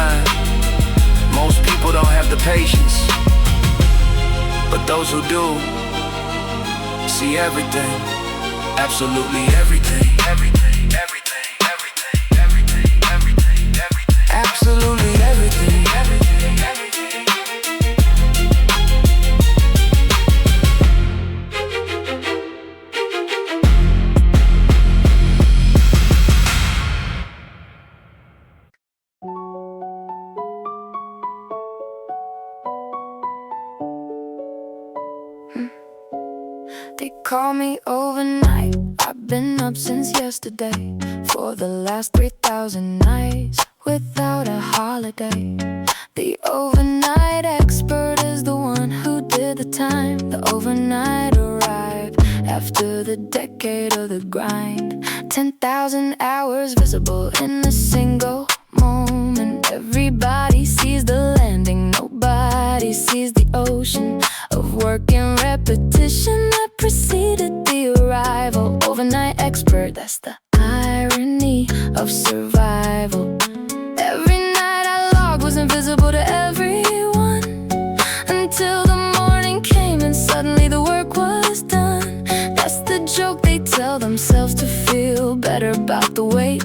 time. Most people don't have the patience, but those who do see everything, absolutely everything, everything, everything, everything, everything, everything, everything, absolutely everything, everything, everything. They call me overnight. I've been up since yesterday for the last 3,000 nights without a holiday. The overnight expert is the one who did the time. The overnight arrived after the decade of the grind. 10,000 hours visible in a single moment. Everybody sees the landing, nobody sees the ocean of work and repetition that preceded the arrival. Overnight expert, that's the irony of survival. Every night I logged was invisible to everyone until the morning came and suddenly the work was done. That's the joke they tell themselves to feel better about the wait.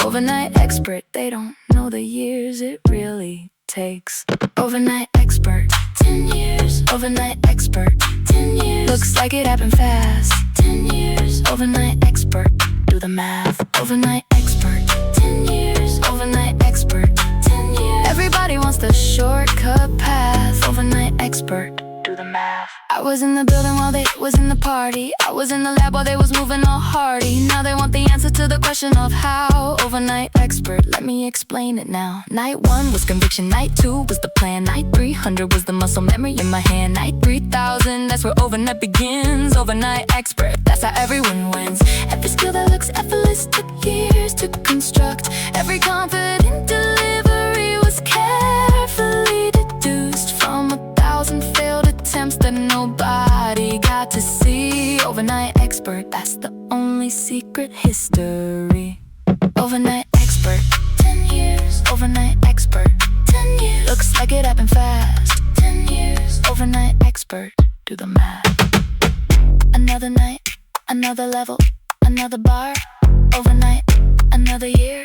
Overnight expert, they don't know the years it really takes. Overnight expert, 10 years. Overnight expert, 10 years. Looks like it happened fast. 10 years. Overnight expert, do the math. Overnight expert, 10 years. Overnight expert, 10 years. Everybody wants the shortcut path. Overnight expert, do the math. I was in the building while they was in the party. I was in the lab while they was moving all hardy. Now they want the answer to the question of how. Overnight expert, let me explain it now. Night 1 was conviction, night 2 was the plan. Night 300 was the muscle memory in my hand. Night 3000, that's where overnight begins. Overnight expert, that's how everyone wins. Every skill that looks effortless took years to construct. Every confident delivery was carefully deduced from 1,000 failed attempts that nobody got to see. Overnight expert, that's the only secret history. Overnight expert, 10 years. Overnight expert, 10 years. Looks like it happened fast. 10 years. Overnight expert, do the math. Another night, another level, another bar. Overnight, another year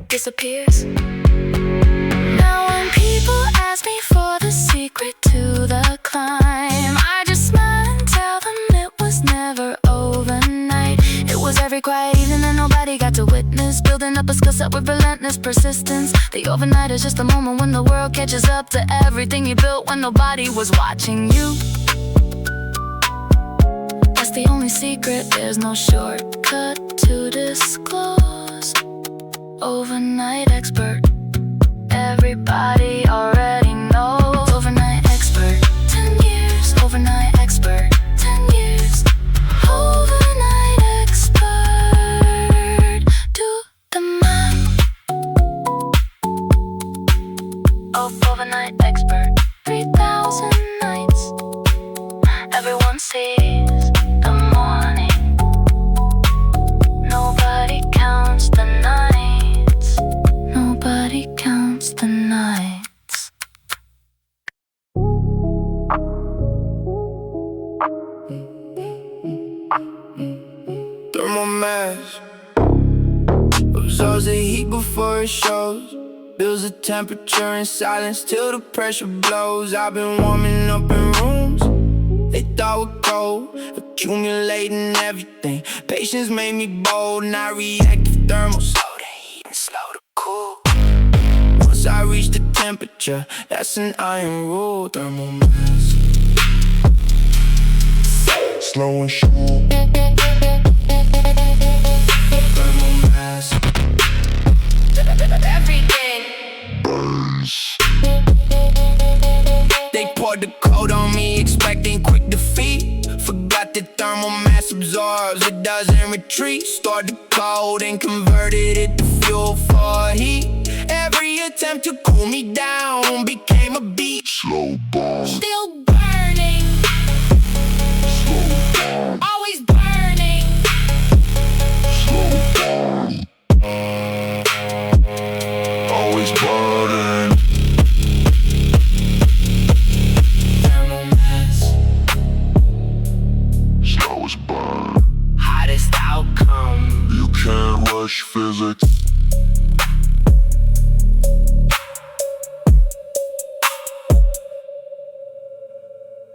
disappears. Now when people ask me for the secret to the climb, I just smile and tell them it was never overnight. It was every quiet evening that nobody got to witness, building up a skill set with relentless persistence. The overnight is just a moment when the world catches up to everything you built when nobody was watching you. That's the only secret, there's no shortcut to disclose. Overnight expert, everybody already knows. Overnight expert, 10 years. Overnight expert, 10 years. Overnight expert, do the math. Overnight expert, 3,000 nights. Everyone sees the morning. Nobody counts the nights. Nobody counts the nights. Thermal mass absorbs the heat before it shows. Builds the temperature in silence till the pressure blows. I've been warming up in rooms they thought were cold, accumulating everything. Patience made me bold, not reactive thermal. Slow to heat and slow to cool. Once I reach the temperature, that's an iron rule. Thermal mass, Slow and sure. thermal mass. Everything. They poured the coat on me, expecting quick defeat. Forgot that thermal mass absorbs, it doesn't retreat. Stored the cold and converted it to fuel for heat. Every attempt to cool me down became a beat. Slow burn. Still burning. Always burning. Slow burn. Always burning. hours burn. Hottest outcome. You can't rush physics.